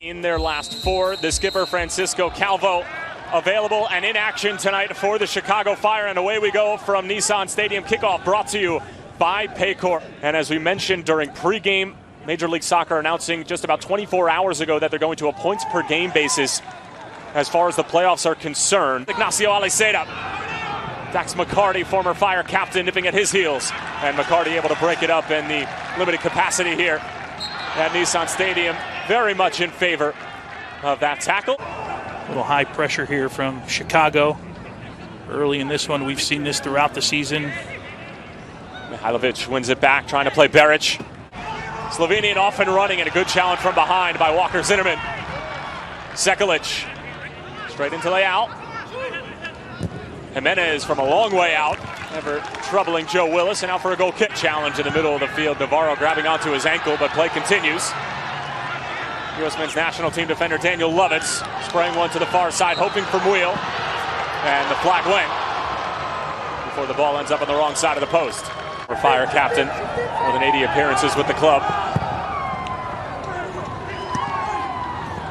In their last 4, the skipper Francisco Calvo available and in action tonight for the Chicago Fire. And away we go from Nissan Stadium. Kickoff brought to you by Paycor. And as we mentioned during pregame, Major League Soccer announcing just about 24 hours ago that they're going to a points per game basis as far as the playoffs are concerned. Ignacio Aliseda, Dax McCarty, former Fire captain, nipping at his heels. And McCarty able to break it up in the limited capacity here at Nissan Stadium. Very much in favor of that tackle. A little high pressure here from Chicago. Early in this one, we've seen this throughout the season. Mihailovic wins it back, trying to play Beric. Slovenian off and running, and a good challenge from behind by Walker Zimmerman. Sekulic straight into layout. Jimenez from a long way out, never troubling Joe Willis, and out for a goal kick challenge in the middle of the field. Navarro grabbing onto his ankle, but play continues. U.S. men's national team defender Daniel Lovitz spraying one to the far side, hoping for Muil. And the flag went before the ball ends up on the wrong side of the post. For Fire captain, more than 80 appearances with the club.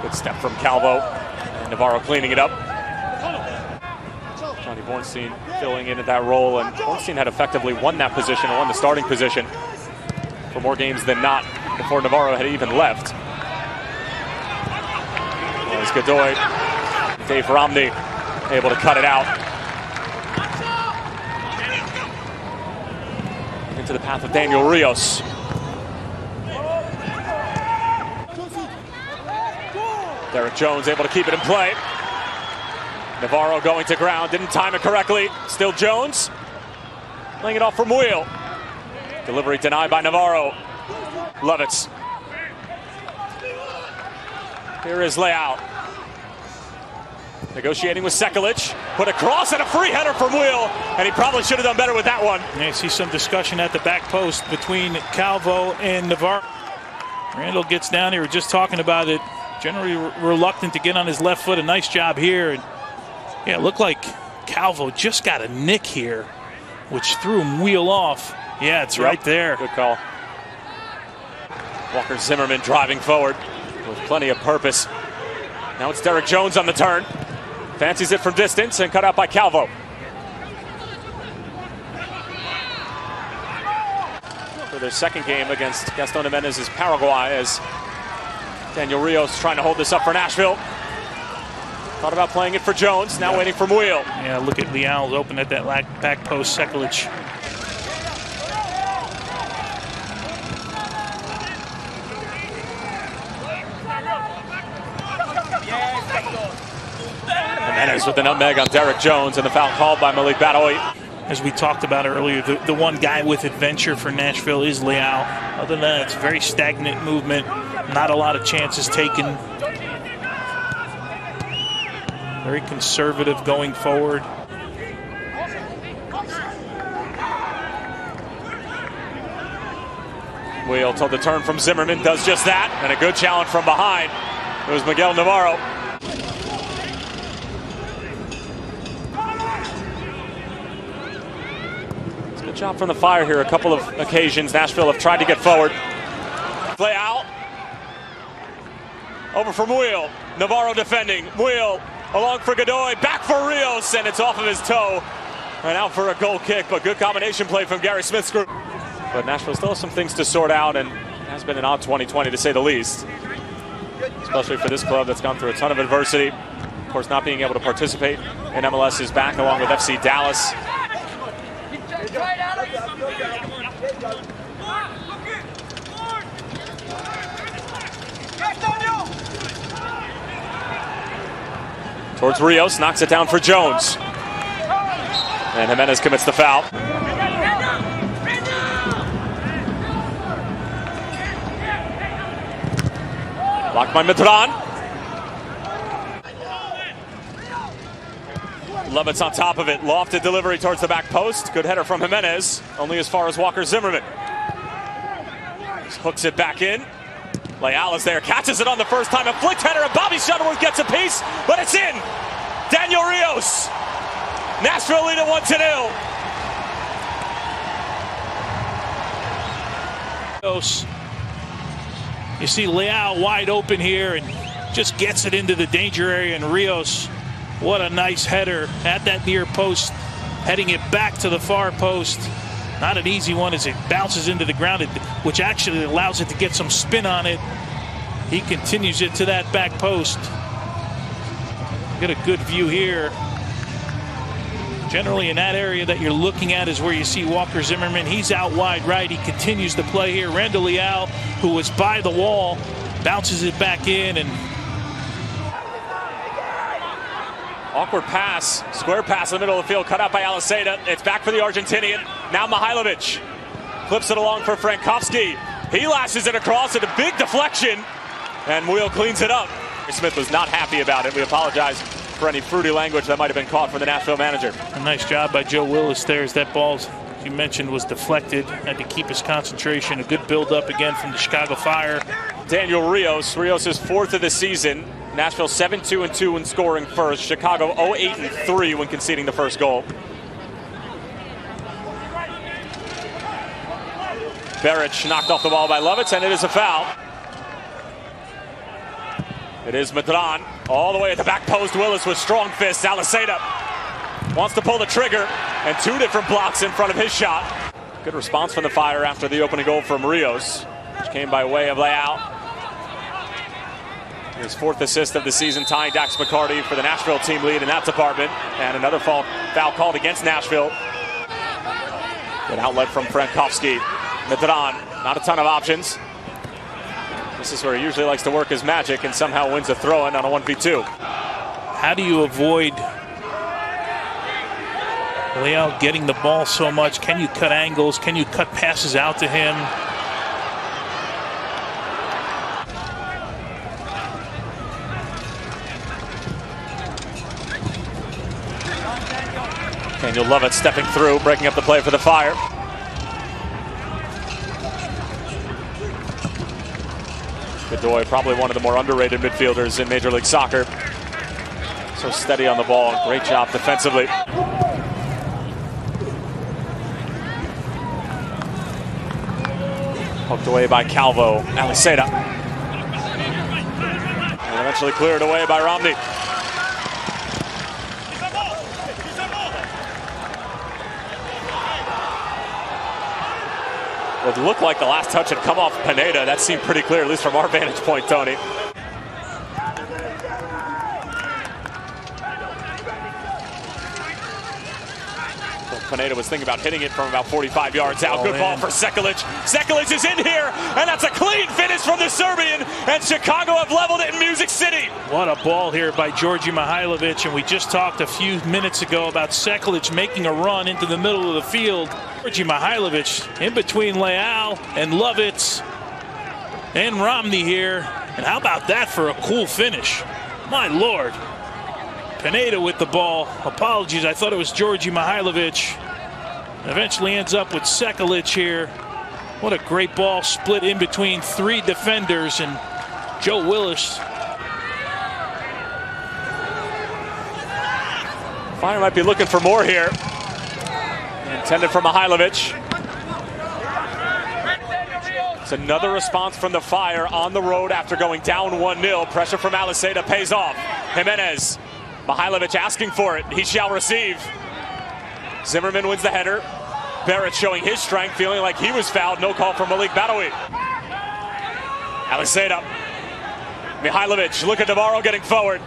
Good step from Calvo, and Navarro cleaning it up. Johnny Bornstein filling in at that role, and Bornstein had effectively won that position, won the starting position for more games than not before Navarro had even left. There's Godoy, Dave Romney able to cut it out. Into the path of Daniel Rios. Derek Jones able to keep it in play. Navarro going to ground, didn't time it correctly. Still Jones, laying it off for Muil. Delivery denied by Navarro. Lovitz. Here is Leao. Negotiating with Sekulic. Put a cross and a free header from Muil, and he probably should have done better with that one. I see some discussion at the back post between Calvo and Navarro. Randall gets down here, we're just talking about it. Generally reluctant to get on his left foot. A nice job here. And yeah, it looked like Calvo just got a nick here, which threw Muil off. Yeah, it's right there. Good call. Walker Zimmerman driving forward with plenty of purpose. Now it's Derek Jones on the turn. Fancies it from distance and cut out by Calvo. For their second game against Gaston Jimenez's Paraguay, as Daniel Rios trying to hold this up for Nashville. Thought about playing it for Jones, now waiting for Muil. Yeah, look at Leal open at that back post. Sekulic. Jimenez with the nutmeg on Derek Jones, and the foul called by Malik Badawi. As we talked about earlier, the one guy with adventure for Nashville is Leal. Other than that, it's very stagnant movement. Not a lot of chances taken. Very conservative going forward. Wheel till the turn from Zimmerman does just that, and a good challenge from behind. It was Miguel Navarro. It's a good job from the Fire here. A couple of occasions Nashville have tried to get forward. Play out. Over for Muil. Navarro defending. Muil along for Godoy. Back for Rios, and it's off of his toe. And out for a goal kick, but good combination play from Gary Smith's group. But Nashville still has some things to sort out, and has been an odd 2020 to say the least. Especially for this club that's gone through a ton of adversity. Of course, not being able to participate in MLS is back, along with FC Dallas. Towards Rios, knocks it down for Jones. And Jimenez commits the foul. Blocked by Mitran. Lovitz on top of it. Lofted delivery towards the back post. Good header from Jimenez. Only as far as Walker Zimmerman. Just hooks it back in. Leal is there. Catches it on the first time. A flicked header, and Bobby Shuttleworth gets a piece, but it's in. Daniel Rios. Nashville lead at 1-0. You see Leal wide open here, and just gets it into the danger area, and Rios, what a nice header at that near post, heading it back to the far post. Not an easy one as it bounces into the ground, which actually allows it to get some spin on it. He continues it to that back post. Get a good view here. Generally in that area that you're looking at is where you see Walker Zimmerman. He's out wide right. He continues to play here. Randall Leal, who was by the wall, bounces it back in, and awkward pass, square pass in the middle of the field, cut out by Aliseda. It's back for the Argentinian. Now Mihailovic clips it along for Frankowski. He lashes it across at a big deflection, and Muil cleans it up. Smith was not happy about it. We apologize for any fruity language that might have been caught from the Nashville manager. A nice job by Joe Willis there as that ball, as you mentioned, was deflected. Had to keep his concentration. A good build-up again from the Chicago Fire. Daniel Rios. Rios is 4th of the season. Nashville 7-2-2 when scoring first. Chicago 0-8-3 when conceding the first goal. Beric knocked off the ball by Lovitz, and it is a foul. It is Medran all the way at the back post. Willis with strong fists. Aliseda wants to pull the trigger, and 2 different blocks in front of his shot. Good response from the Fire after the opening goal from Rios, which came by way of Leal. His 4th assist of the season, tying Dax McCarty for the Nashville team lead in that department. And another foul called against Nashville. Good outlet from Frankowski. Medran, not a ton of options. This is where he usually likes to work his magic and somehow wins a throw-in on a 1v2. How do you avoid Leal getting the ball so much? Can you cut angles? Can you cut passes out to him? Daniel Lovitz stepping through, breaking up the play for the Fire. Godoy, probably one of the more underrated midfielders in Major League Soccer. So steady on the ball, great job defensively. Hooked away by Calvo, Aliseda. And eventually cleared away by Romney. It looked like the last touch had come off Pineda. That seemed pretty clear, at least from our vantage point, Tony. Pineda was thinking about hitting it from about 45 yards out. Good ball for Sekulic. Sekulic is in here, and that's a clean finish from the Serbian, and Chicago have leveled it in Music City. What a ball here by Georgi Mihailovic, and we just talked a few minutes ago about Sekulic making a run into the middle of the field. Georgi Mihailovic in between Leal and Lovitz and Romney here. And how about that for a cool finish? My Lord. Pineda with the ball. Apologies, I thought it was Georgi Mihailovic. Eventually ends up with Sekulic here. What a great ball, split in between 3 defenders, and Joe Willis. Fire might be looking for more here. Intended for Mihailovic. It's another response from the Fire on the road after going down 1-0. Pressure from Aliseda pays off. Jimenez. Mihailovic asking for it. He shall receive. Zimmerman wins the header. Barrett showing his strength, feeling like he was fouled. No call from Malik Badawi. Aliseda. Mihailovic. Look at Navarro getting forward.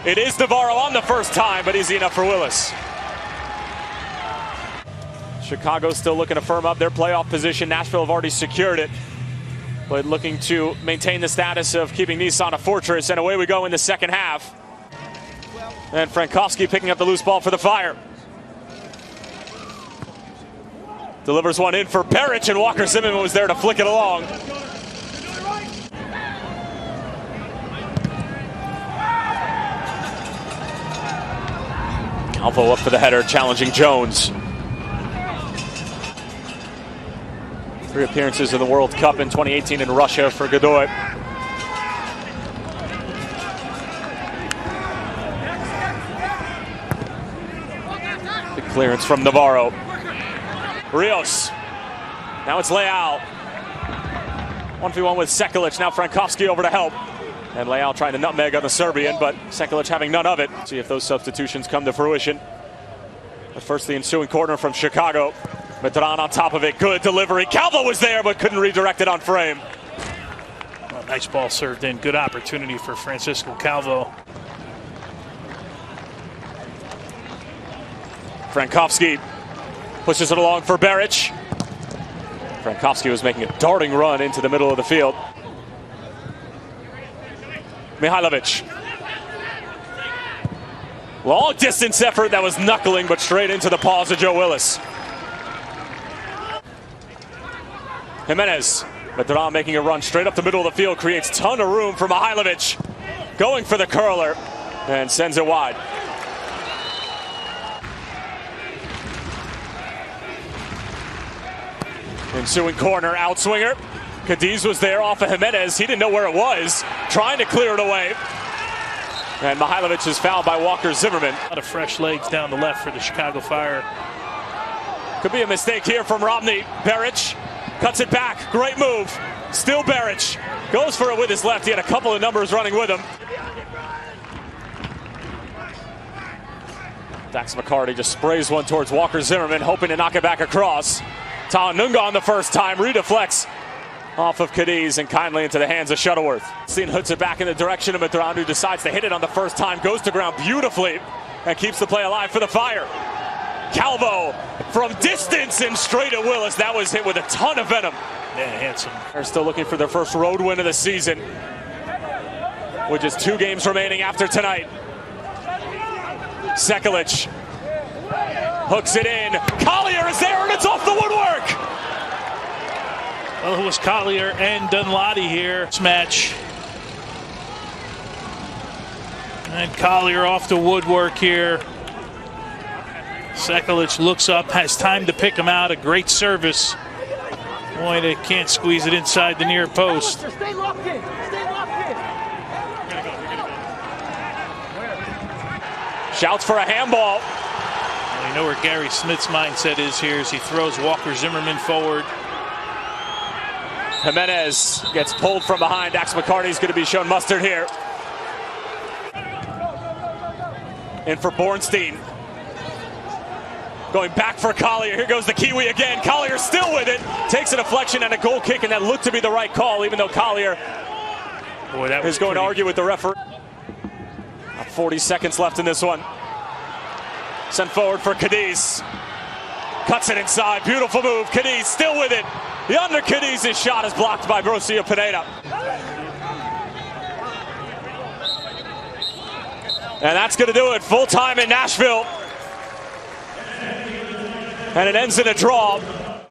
It is Navarro on the first time, but easy enough for Willis. Chicago still looking to firm up their playoff position. Nashville have already secured it, but looking to maintain the status of keeping Nissan a fortress. And away we go in the second half. And Frankowski picking up the loose ball for the Fire. Delivers one in for Beric, and Walker Zimmerman was there to flick it along. Calvo up for the header, challenging Jones. 3 appearances in the World Cup in 2018 in Russia for Godoy. Big clearance from Navarro. Rios. Now it's Leal. 1v1 with Sekulic. Now Frankowski over to help. And Leal trying to nutmeg on the Serbian, but Sekulic having none of it. See if those substitutions come to fruition. But first, the ensuing corner from Chicago. Medran on top of it. Good delivery. Calvo was there, but couldn't redirect it on frame. Well, nice ball served in. Good opportunity for Francisco Calvo. Frankowski pushes it along for Beric. Frankowski was making a darting run into the middle of the field. Mihailovic. Long distance effort that was knuckling, but straight into the paws of Joe Willis. Jimenez. Medran making a run straight up the middle of the field, creates a ton of room for Mihailovic. Going for the curler and sends it wide. Ensuing corner, outswinger. Cadiz was there off of Jimenez. He didn't know where it was, trying to clear it away. And Mihailovic is fouled by Walker Zimmerman. A lot of fresh legs down the left for the Chicago Fire. Could be a mistake here from Romney. Beric cuts it back. Great move. Still Beric. Goes for it with his left. He had a couple of numbers running with him. Dax McCarty just sprays one towards Walker Zimmerman, hoping to knock it back across. Nunga on the first time, redeflects off of Cadiz and kindly into the hands of Shuttleworth. Steen hooks it back in the direction of Medran, who decides to hit it on the first time, goes to ground beautifully and keeps the play alive for the Fire. Calvo from distance and straight at Willis. That was hit with a ton of venom. Yeah, handsome. They're still looking for their first road win of the season, with just 2 games remaining after tonight. Sekulic hooks it in. Collier is there, and it's off the woodwork. Well, it was Collier and Dunladi here. This match. And Collier off the woodwork here. Sekulic looks up, has time to pick him out. A great service. Boy, they can't squeeze it inside the near post. Stay locked in. Stay locked in. Shouts for a handball. Well, you know where Gary Smith's mindset is here as he throws Walker Zimmerman forward. Jimenez gets pulled from behind. Dax McCarty's going to be shown mustard here. In for Bornstein. Going back for Collier. Here goes the Kiwi again. Collier still with it. Takes a deflection and a goal kick, and that looked to be the right call, even though Collier is going to argue with the referee. 40 seconds left in this one. Sent forward for Cadiz. Cuts it inside. Beautiful move. Cadiz still with it. The under Cadiz's shot is blocked by Brocio Pineda. And that's going to do it. Full time in Nashville. And it ends in a draw.